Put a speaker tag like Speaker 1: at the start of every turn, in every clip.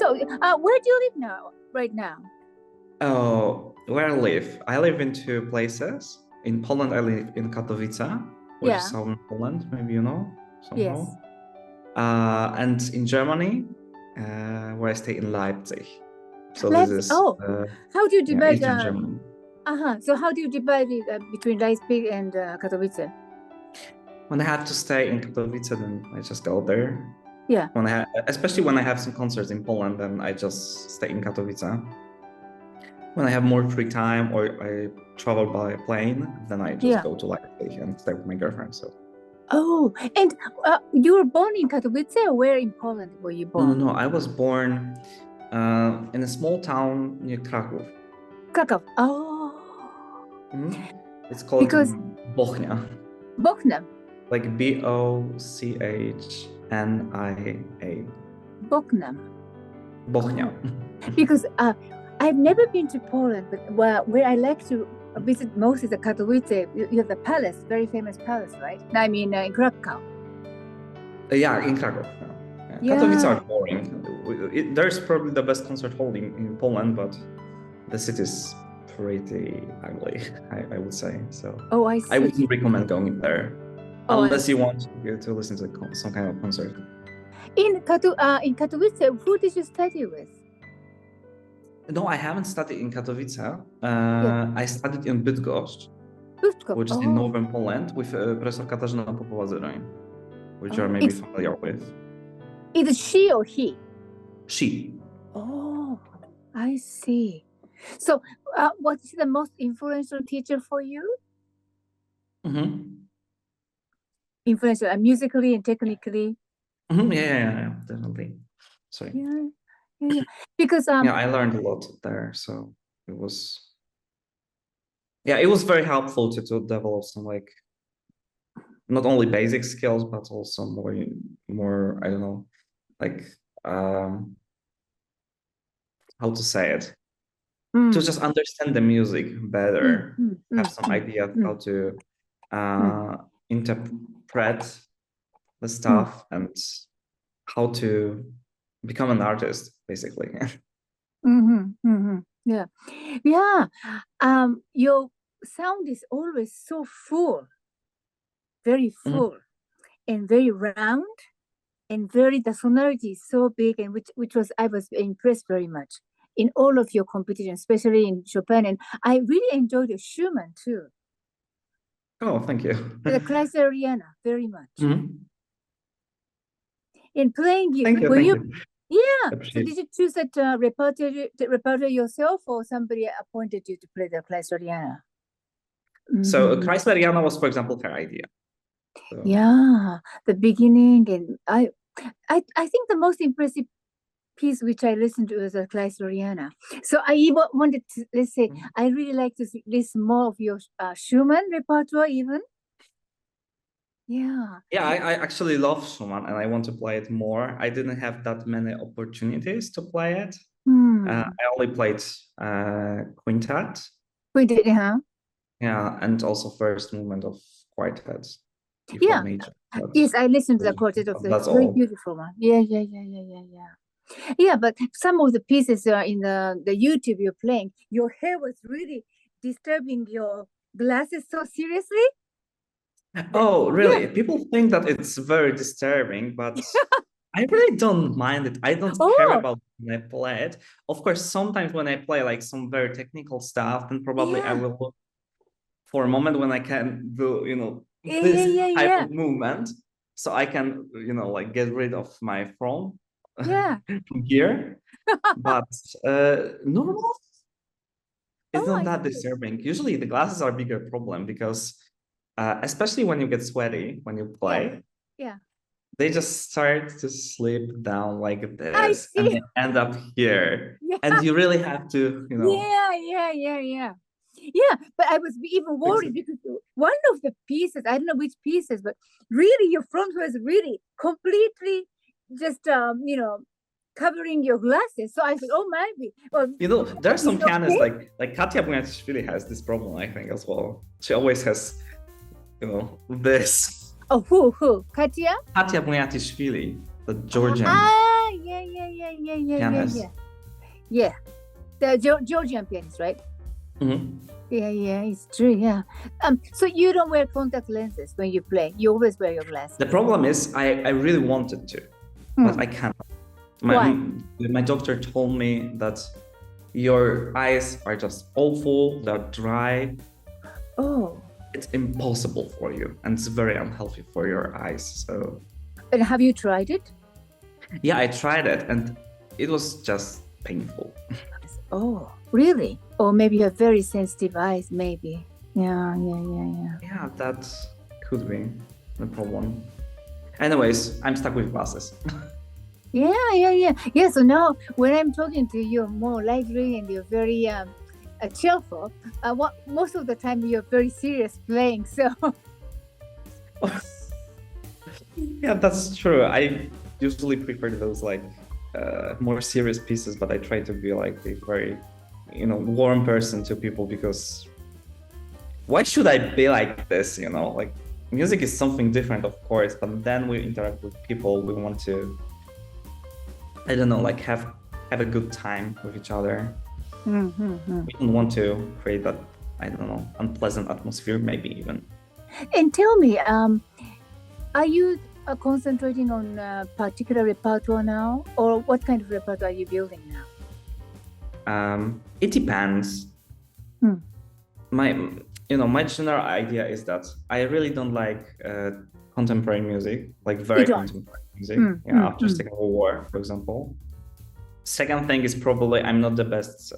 Speaker 1: So, where do you live now? Right now?
Speaker 2: Oh, where I live in two places. In Poland, I live in Katowice, which is
Speaker 1: Yeah.
Speaker 2: southern Poland, maybe you know somehow.
Speaker 1: Yes.
Speaker 2: And in Germany, where I stay in Leipzig. So this is
Speaker 1: how do you divide?
Speaker 2: Eastern Germany.
Speaker 1: So how do you divide it between Leipzig and Katowice?
Speaker 2: When I have to stay in Katowice, then I just go there.
Speaker 1: Yeah.
Speaker 2: Especially when I have some concerts in Poland, then I just stay in Katowice. When I have more free time or I travel by plane, then I just go to Leipzig and stay with my girlfriend. So.
Speaker 1: Oh, and you were born in Katowice, or where in Poland were you born?
Speaker 2: No. I was born in a small town near Kraków.
Speaker 1: Kraków. Oh.
Speaker 2: Mm-hmm. It's called Bochnia.
Speaker 1: Bochnia.
Speaker 2: Like Bochnia.
Speaker 1: Bochnia.
Speaker 2: Bochnia.
Speaker 1: Because I've never been to Poland, but where I like to visit most is the Katowice. You have the palace, very famous palace, right? I mean, in Krakow.
Speaker 2: Yeah, in Krakow. Yeah. Katowice are boring. There's probably the best concert hall in Poland, but the city is pretty ugly, I would say. So
Speaker 1: I see.
Speaker 2: I wouldn't recommend going there unless you want to listen to some kind of concert.
Speaker 1: In Katowice, who did you study with?
Speaker 2: No, I haven't studied in Katowice. I studied in Bydgoszcz, which is in northern Poland, with Professor Katarzyna Popowa-Zeroń, which you are maybe familiar with.
Speaker 1: Is it she or he?
Speaker 2: She.
Speaker 1: Oh, I see. So, what is the most influential teacher for you?
Speaker 2: Mm-hmm.
Speaker 1: Influential, musically and technically.
Speaker 2: Mm-hmm. Yeah, definitely. Sorry.
Speaker 1: Yeah. Because
Speaker 2: I learned a lot there, so it was very helpful to develop some not only basic skills but also more I don't know, how to say it, to just understand the music better, have some idea of how to interpret the stuff and how to become an artist, basically.
Speaker 1: Yeah. Your sound is always so full, very full, and very round, and the sonority is so big, and which was I was impressed very much in all of your competitions, especially in Chopin, and I really enjoyed your Schumann too.
Speaker 2: Oh, thank you.
Speaker 1: The Kreisleriana very much. In playing,
Speaker 2: thank you.
Speaker 1: Yeah. So did you choose that repertoire yourself, or somebody appointed you to play the Kreisleriana?
Speaker 2: So Kreisleriana was, for example, her idea. So.
Speaker 1: Yeah, the beginning, and I think the most impressive piece which I listened to was the Kreisleriana. So I even wanted to, let's say, I really like to listen more of your Schumann repertoire even. Yeah.
Speaker 2: Yeah, I actually love Schumann and I want to play it more. I didn't have that many opportunities to play it. I only played quintet.
Speaker 1: Quintet, huh?
Speaker 2: Yeah, and also first movement of quartet.
Speaker 1: Yeah. Yes, I listened to the quartet of the very beautiful one. Yeah. Yeah, but some of the pieces in the YouTube you're playing, your hair was really disturbing your glasses so seriously.
Speaker 2: Oh, really? Yeah. People think that it's very disturbing, but I really don't mind it. I don't care about when I play it. Of course, sometimes when I play some very technical stuff, then probably I will look for a moment when I can do, this type of movement, so I can, get rid of my phone from here. But normal, it's not that disturbing. Usually the glasses are a bigger problem because especially when you get sweaty when you play, they just start to slip down like this and they end up here, and you really have to,
Speaker 1: Yeah, but I was even worried because one of the pieces, I don't know which pieces, but really your front was really completely just covering your glasses. So I said, oh, maybe. Well,
Speaker 2: there's some pianists like Katia Buniatishvili has this problem, I think, as well. She always has, this.
Speaker 1: Oh, who? Katia?
Speaker 2: Katia Buniatishvili, the Georgian.
Speaker 1: Yeah.
Speaker 2: pianist.
Speaker 1: Yeah. The Georgian pianist, right?
Speaker 2: Mhm.
Speaker 1: Yeah, it's true. Yeah. So you don't wear contact lenses when you play. You always wear your glasses.
Speaker 2: The problem is I really wanted to, but I can't.
Speaker 1: Why?
Speaker 2: My doctor told me that your eyes are just awful, they're dry.
Speaker 1: Oh.
Speaker 2: It's impossible for you, and it's very unhealthy for your eyes. So.
Speaker 1: And have you tried it?
Speaker 2: Yeah, I tried it, and it was just painful.
Speaker 1: Oh, really? Or maybe you have very sensitive eyes, maybe. Yeah.
Speaker 2: Yeah, that could be the problem. Anyways, I'm stuck with glasses.
Speaker 1: Yeah. So now when I'm talking to you more lively and you're very cheerful, most of the time you're very serious playing. So
Speaker 2: yeah, that's true. I usually prefer those like more serious pieces, but I try to be like a very, warm person to people, because why should I be like this? Like music is something different, of course, but then we interact with people. We want to, I don't know, like have a good time with each other. We don't want to create that, I don't know, unpleasant atmosphere, maybe even.
Speaker 1: And tell me, are you concentrating on a particular repertoire now, or what kind of repertoire are you building now?
Speaker 2: It depends. My general idea is that I really don't like contemporary music, like very contemporary music. After Second World War, for example. Second thing is probably I'm not the best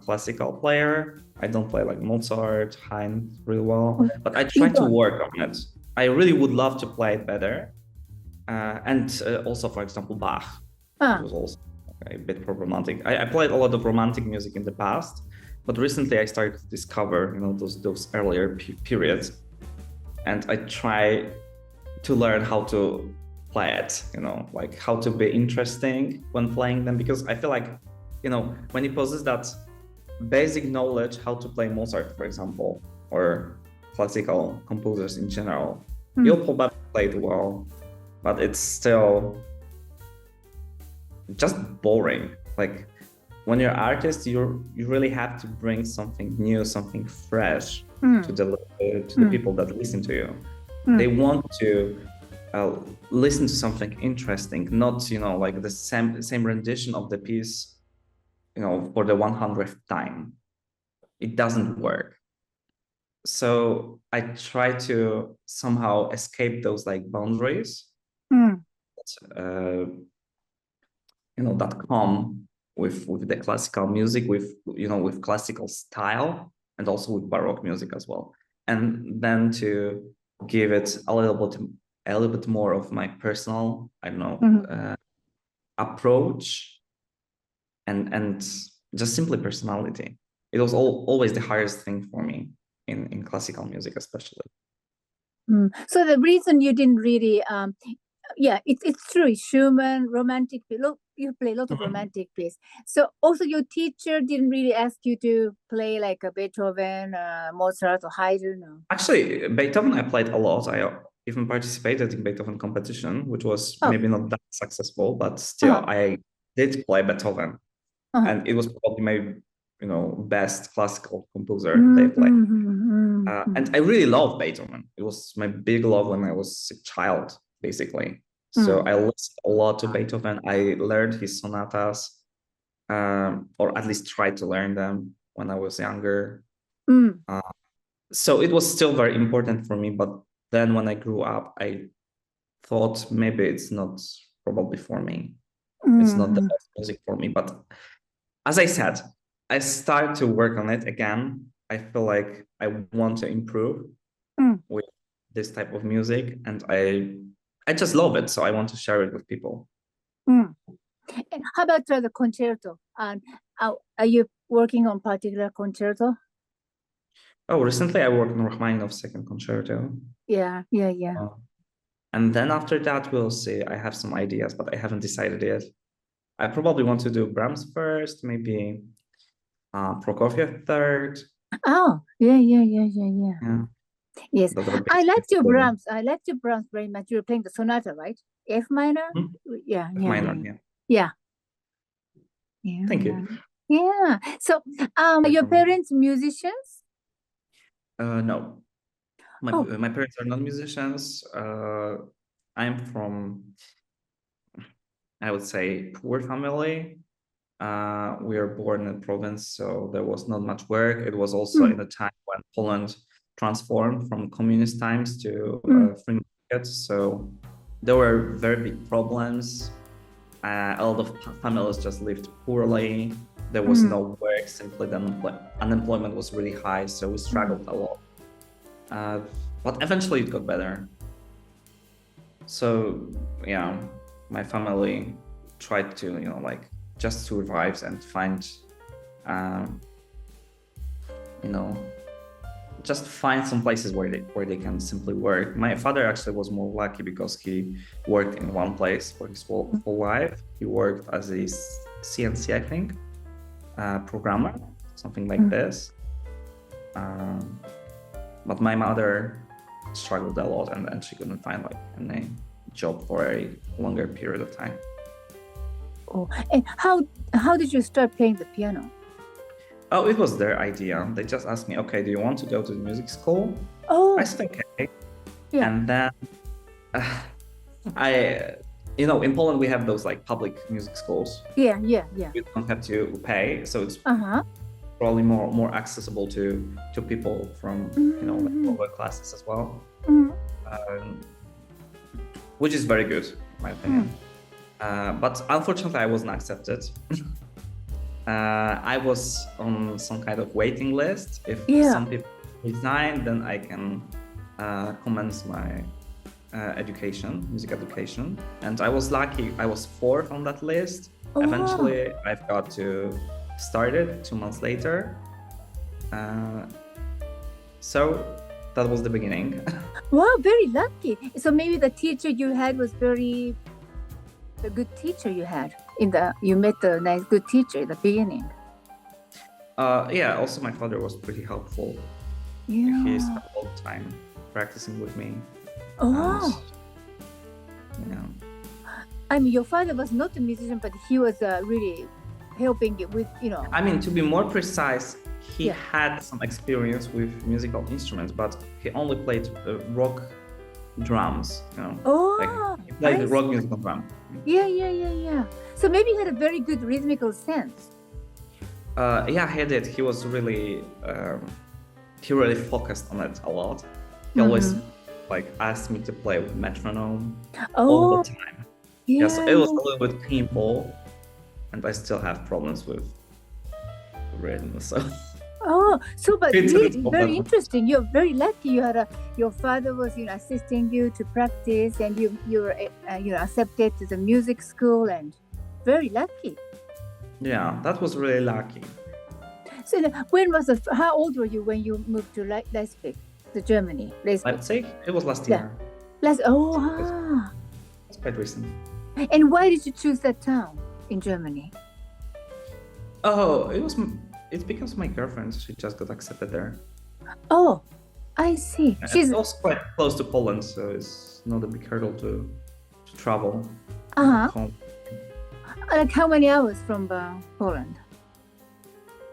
Speaker 2: classical player. I don't play like Mozart, Haydn really well, but I try to work on it. I really would love to play it better. And also, for example, Bach. It was also a bit problematic. I played a lot of romantic music in the past, but recently I started to discover, those earlier periods, and I try to learn how to play it, like how to be interesting when playing them, because I feel like, when you possess that basic knowledge how to play Mozart, for example, or classical composers in general, you'll probably play it well, but it's still just boring. Like when you're an artist, you really have to bring something new, something fresh to the people that listen to you. They want to listen to something interesting, not like the same rendition of the piece, for the 100th time. It doesn't work. So I try to somehow escape those like boundaries that come with the classical music, with classical style, and also with Baroque music as well, and then to give it a little bit more of my personal, I don't know, approach, and just simply personality. It was always the hardest thing for me in classical music, especially.
Speaker 1: So the reason you didn't really, it's true. Schumann, romantic. You play a lot of romantic pieces. So also your teacher didn't really ask you to play like a Beethoven, Mozart, or Haydn. Or...
Speaker 2: Actually, Beethoven I played a lot. I even participated in Beethoven competition, which was maybe not that successful, but still I did play Beethoven, and it was probably my best classical composer they played. And I really love Beethoven. It was my big love when I was a child, basically. So I listened a lot to Beethoven. I learned his sonatas, or at least tried to learn them when I was younger. So it was still very important for me. But then when I grew up, I thought maybe it's not probably for me. It's not the best music for me. But as I said, I start to work on it again. I feel like I want to improve with this type of music, and I just love it. So I want to share it with people.
Speaker 1: And how about the concerto? Are you working on particular concerto?
Speaker 2: Oh, recently I worked on Rachmaninoff's second concerto.
Speaker 1: Yeah.
Speaker 2: And then after that, we'll see. I have some ideas, but I haven't decided yet. I probably want to do Brahms first, maybe Prokofiev third.
Speaker 1: Oh, yeah. Yes, I liked your Brahms. I liked your Brahms very much. You were playing the sonata, right? F minor.
Speaker 2: F minor, yeah.
Speaker 1: Yeah.
Speaker 2: Thank you.
Speaker 1: Yeah. So, your parents musicians?
Speaker 2: No,
Speaker 1: Oh,
Speaker 2: my parents are not musicians. I'm from, I would say, poor family. We were born in a province, so there was not much work. It was also in a time when Poland transformed from communist times to free market. So there were very big problems. A lot of families just lived poorly. There was no work, simply the unemployment was really high, so we struggled a lot. But eventually it got better. So yeah, my family tried to, like just survive and find, just find some places where they can simply work. My father actually was more lucky because he worked in one place for his whole life. He worked as a CNC, I think, programmer, something like this. But my mother struggled a lot, and she couldn't find like any job for a longer period of time.
Speaker 1: Oh, and how did you start playing the piano?
Speaker 2: Oh, it was their idea. They just asked me, okay, do you want to go to the music school?
Speaker 1: Oh,
Speaker 2: I said, okay.
Speaker 1: yeah.
Speaker 2: And then in Poland, we have those like public music schools.
Speaker 1: Yeah.
Speaker 2: You don't have to pay. So it's probably more accessible to people from, like lower classes as well. Which is very good, in my opinion. But unfortunately, I wasn't accepted. I was on some kind of waiting list. If some people resign, then I can commence my music education. And I was lucky. I was fourth on that list. Eventually, I've got to start it 2 months later. So that was the beginning.
Speaker 1: Wow, very lucky. So maybe the teacher you had was a good teacher you had. You met a nice good teacher in the beginning.
Speaker 2: Yeah, also my father was pretty helpful.
Speaker 1: Yeah.
Speaker 2: He spent a lot of time practicing with me.
Speaker 1: Oh. I mean, your father was not a musician, but he was really helping you with,
Speaker 2: I mean, to be more precise, he had some experience with musical instruments, but he only played rock drums, like he played the rock musical drum.
Speaker 1: Yeah. So maybe he had a very good rhythmical sense.
Speaker 2: Yeah, he did. He was really focused on it a lot. He always asked me to play with metronome all the time. Yeah, so it was a little bit painful, and I still have problems with rhythm. So.
Speaker 1: But really very interesting. You're very lucky. Your father was, assisting you to practice, and you were, accepted to the music school, and very lucky.
Speaker 2: Yeah, that was really lucky.
Speaker 1: So how old were you when you moved to Leipzig, to Germany?
Speaker 2: Leipzig? It was last year.
Speaker 1: It's
Speaker 2: quite recent.
Speaker 1: And why did you choose that town in Germany?
Speaker 2: Oh, it's because my girlfriend, she just got accepted there.
Speaker 1: Oh, I see.
Speaker 2: She's also quite close to Poland, so it's not a big hurdle to travel.
Speaker 1: Like how many hours from Poland?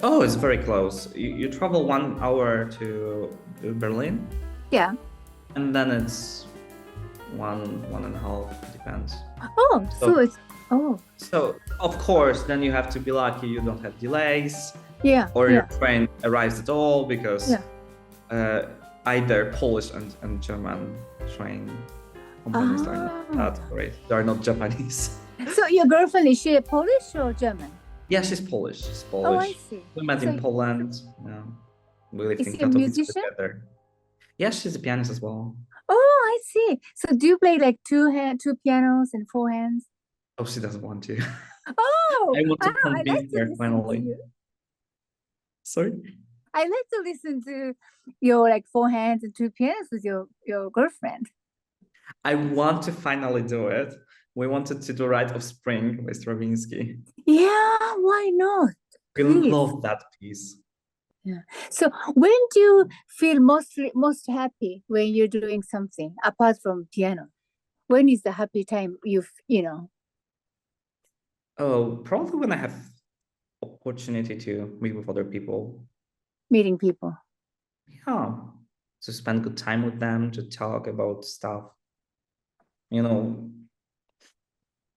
Speaker 2: Oh, it's very close. You travel 1 hour to Berlin.
Speaker 1: Yeah.
Speaker 2: And then it's 1.5, depends. So of course, then you have to be lucky you don't have delays.
Speaker 1: Yeah.
Speaker 2: Or your train arrives at all, because either Polish and German train companies are not that great. They are not Japanese.
Speaker 1: So your girlfriend, is she Polish or German?
Speaker 2: Yeah, she's Polish.
Speaker 1: Oh, I see.
Speaker 2: We met in Poland. Yeah. We lived in Katowice together. Yeah, she's a pianist as well.
Speaker 1: Oh, I see. So do you play like two pianos and four hands?
Speaker 2: Oh, she doesn't want to.
Speaker 1: Oh,
Speaker 2: I want to convince her finally. Sorry?
Speaker 1: I like to listen to your like four hands and two pianos with your girlfriend.
Speaker 2: I want to finally do it. We wanted to do Rite of Spring by Stravinsky.
Speaker 1: Yeah, why not?
Speaker 2: We love that piece.
Speaker 1: Yeah. So when do you feel most happy when you're doing something apart from piano? When is the happy time Oh,
Speaker 2: probably when I have opportunity to meet with other people.
Speaker 1: Meeting people.
Speaker 2: Yeah, to spend good time with them, to talk about stuff. You know,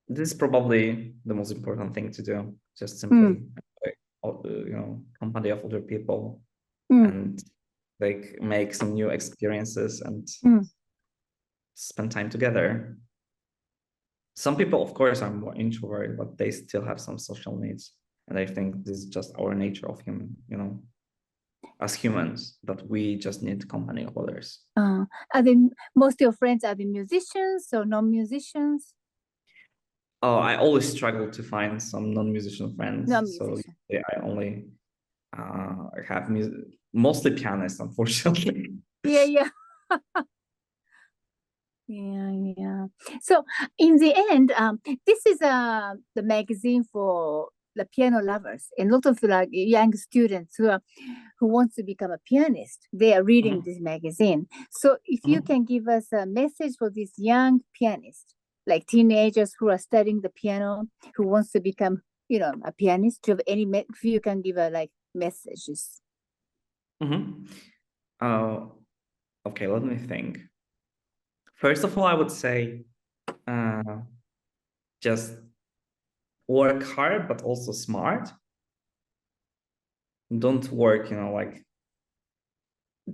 Speaker 2: this is probably the most important thing to do. Just simply, company of other people and like make some new experiences and spend time together. Some people, of course, are more introverted, but they still have some social needs. And I think this is just our nature of human, as humans, that we just need company of others.
Speaker 1: Are most of your friends are the musicians or non-musicians?
Speaker 2: Oh, I always struggle to find some non-musician friends.
Speaker 1: Non-musician.
Speaker 2: So yeah, I only have mostly pianists, unfortunately.
Speaker 1: Yeah. Yeah. So in the end, this is the magazine for the piano lovers, and a lot of like young students who wants to become a pianist. They are reading this magazine. So if you can give us a message for these young pianists, like teenagers who are studying the piano, who wants to become, a pianist, do you have any? If you can give like messages.
Speaker 2: Okay, let me think. First of all, I would say just work hard, but also smart. Don't work, like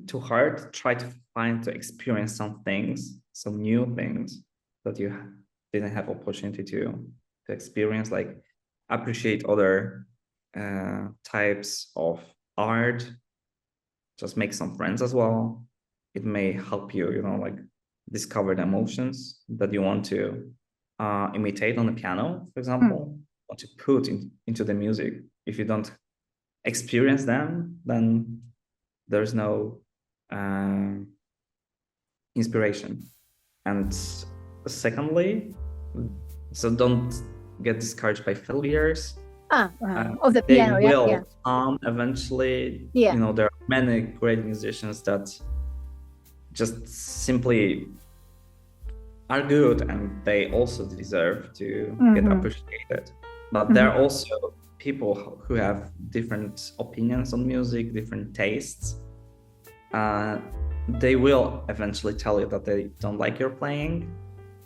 Speaker 2: too hard. Try to experience some things, some new things that you didn't have opportunity to experience, like appreciate other types of art. Just make some friends as well. It may help you, like discover the emotions that you want to imitate on the piano, for example, or to put into the music. If you don't experience them, then there's no inspiration. And secondly, so don't get discouraged by failures.
Speaker 1: Of the piano,
Speaker 2: they will come eventually. There are many great musicians that just simply are good, and they also deserve to get appreciated. But there are also people who have different opinions on music, different tastes. They will eventually tell you that they don't like your playing.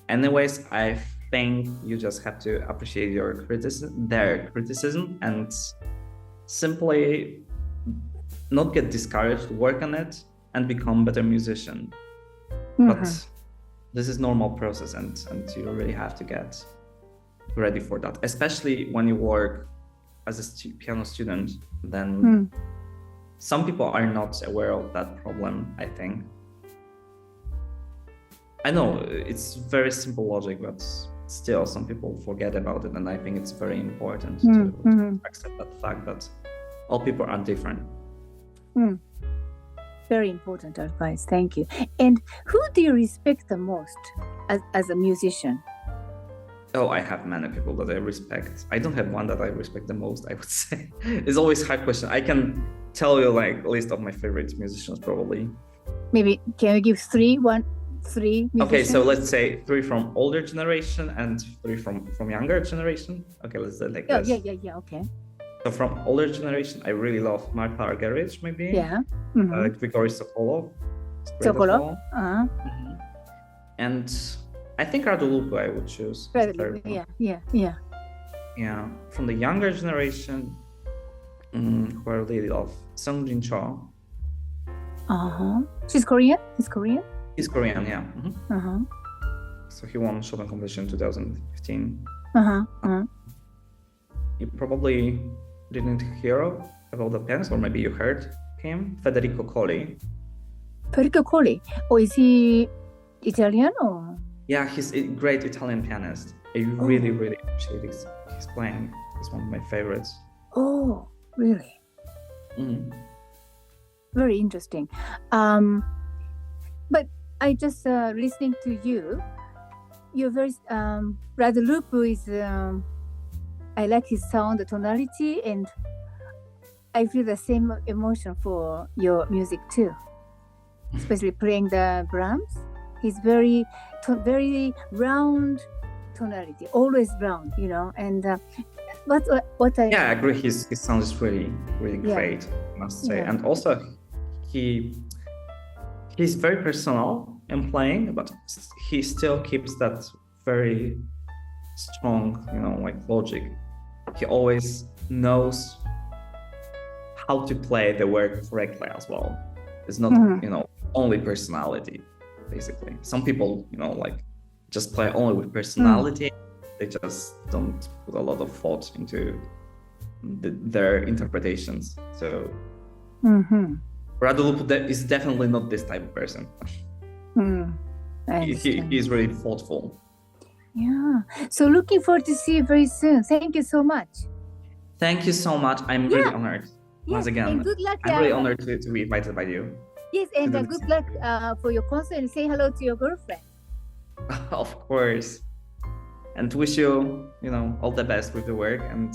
Speaker 2: Anyways, I think you just have to appreciate their criticism, and simply not get discouraged, work on it, and become a better musician. But this is normal process, and you really have to get ready for that, especially when you work as a piano student. Then some people are not aware of that problem, I think. I know it's very simple logic, but still some people forget about it, and I think it's very important to accept that fact that all people are different.
Speaker 1: Very important advice. Thank you. And who do you respect the most as a musician?
Speaker 2: Oh, I have many people that I respect. I don't have one that I respect the most, I would say. It's always a hard question. I can tell you like a list of my favorite musicians, probably. Maybe
Speaker 1: can you give three musicians?
Speaker 2: Okay, so let's say 3 from older generation and 3 from younger generation. Okay, let's do it like this.
Speaker 1: Yeah, okay.
Speaker 2: So from older generation, I really love Marta Argerich, maybe.
Speaker 1: Yeah.
Speaker 2: Grigory Sokolov.
Speaker 1: Sokolov.
Speaker 2: And I think Radu Lupu I would choose. Yeah. From the younger generation, who I really love, Sung Jin Cho.
Speaker 1: She's Korean? He's Korean?
Speaker 2: He's Korean, yeah. So he won Chopin competition in 2015. You probably didn't hear about the pianist, or maybe you heard him, Federico Colli.
Speaker 1: Federico Colli? Oh, is he Italian or?
Speaker 2: Yeah, he's a great Italian pianist. I really, really appreciate his playing. He's one of my favorites.
Speaker 1: Oh, really? Very interesting. But I just listening to you. You're very Radu Lupu is. I like his sound, the tonality, and I feel the same emotion for your music too. Especially playing the Brahms. He's very round tonality, always round, and what I
Speaker 2: Yeah, I agree. His sound is really, really
Speaker 1: Yeah.
Speaker 2: great, I must say.
Speaker 1: Yeah.
Speaker 2: And also, he's very personal in playing, but he still keeps that very strong, like logic. He always knows how to play the work correctly as well. It's not, only personality, basically. Some people, like just play only with personality. They just don't put a lot of thought into their interpretations. So Radulup is definitely not this type of person. He is really thoughtful.
Speaker 1: Yeah. So looking forward to see you very soon. Thank you so much.
Speaker 2: Thank you so much. I'm really honored. Once again,
Speaker 1: and good luck.
Speaker 2: I'm really honored to be invited by you.
Speaker 1: Yes, and good luck for your concert, and say hello to your girlfriend.
Speaker 2: Of course. And wish you, all the best with the work and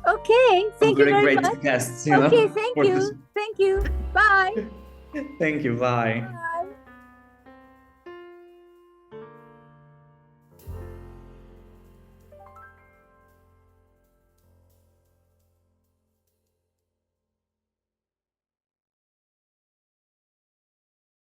Speaker 1: Okay, thank you very
Speaker 2: great
Speaker 1: much.
Speaker 2: guests,
Speaker 1: Okay, thank you. Thank you. Bye.
Speaker 2: Thank you. Bye.
Speaker 1: Bye.